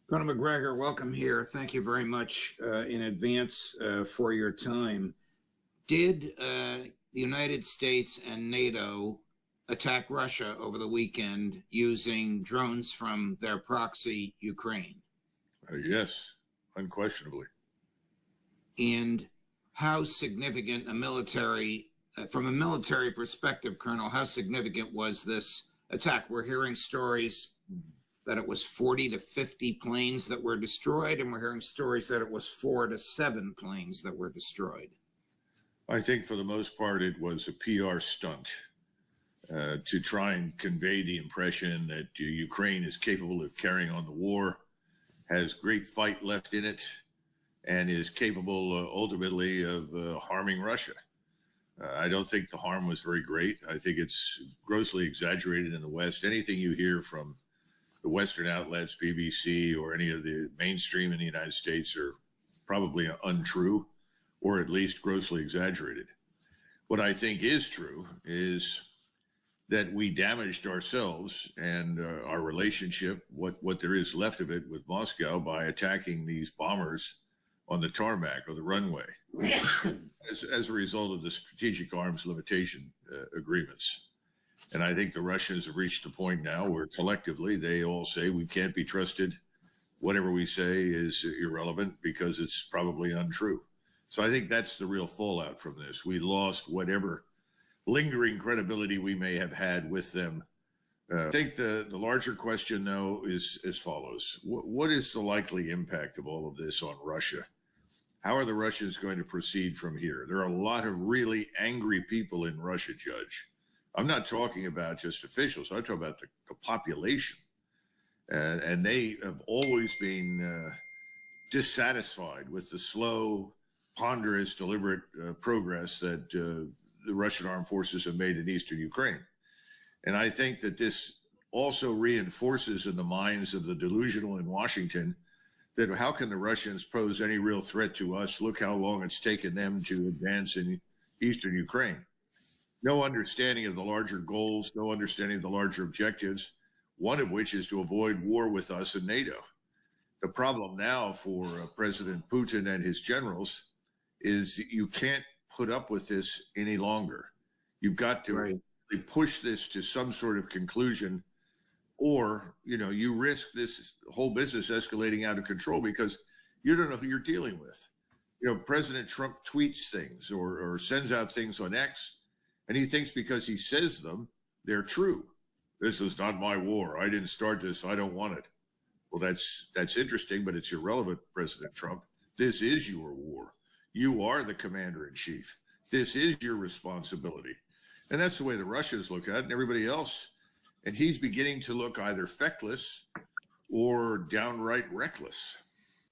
Colonel Macgregor, welcome here. Thank you very much in advance for your time. Did the United States and NATO attack Russia over the weekend using drones from their proxy, Ukraine? Yes, unquestionably. And how significant from a military perspective, Colonel, how significant was this attack? We're hearing stories that it was 40 to 50 planes that were destroyed, and we're hearing stories that it was 4 to 7 planes that were destroyed. I think for the most part, it was a PR stunt to try and convey the impression that Ukraine is capable of carrying on the war, has great fight left in it, and is capable ultimately of harming Russia. I don't think the harm was very great. I think it's grossly exaggerated in the West. Anything you hear from the Western outlets, BBC, or any of the mainstream in the United States are probably untrue, or at least grossly exaggerated. What I think is true is that we damaged ourselves and our relationship, what there is left of it, with Moscow by attacking these bombers on the tarmac or the runway as a result of the strategic arms limitation agreements. And I think the Russians have reached a point now where collectively they all say we can't be trusted. Whatever we say is irrelevant because it's probably untrue. So I think that's the real fallout from this. We lost whatever lingering credibility we may have had with them. I think the larger question, though, is as follows. What is the likely impact of all of this on Russia? How are the Russians going to proceed from here? There are a lot of really angry people in Russia, Judge. I'm not talking about just officials. I'm talking about the population. And they have always been dissatisfied with the slow, ponderous, deliberate progress that the Russian armed forces have made in eastern Ukraine. And I think that this also reinforces in the minds of the delusional in Washington that how can the Russians pose any real threat to us? Look how long it's taken them to advance in eastern Ukraine. No understanding of the larger goals, no understanding of the larger objectives, one of which is to avoid war with us and NATO. The problem now for President Putin and his generals is you can't put up with this any longer. You've got to really push this to some sort of conclusion, or you risk this whole business escalating out of control because you don't know who you're dealing with. President Trump tweets things or sends out things on X, and he thinks because he says them, they're true. This is not my war. I didn't start this. I don't want it. Well, that's interesting, but it's irrelevant, President Trump. This is your war. You are the commander in chief. This is your responsibility. And that's the way the Russians look at it and everybody else. And he's beginning to look either feckless or downright reckless.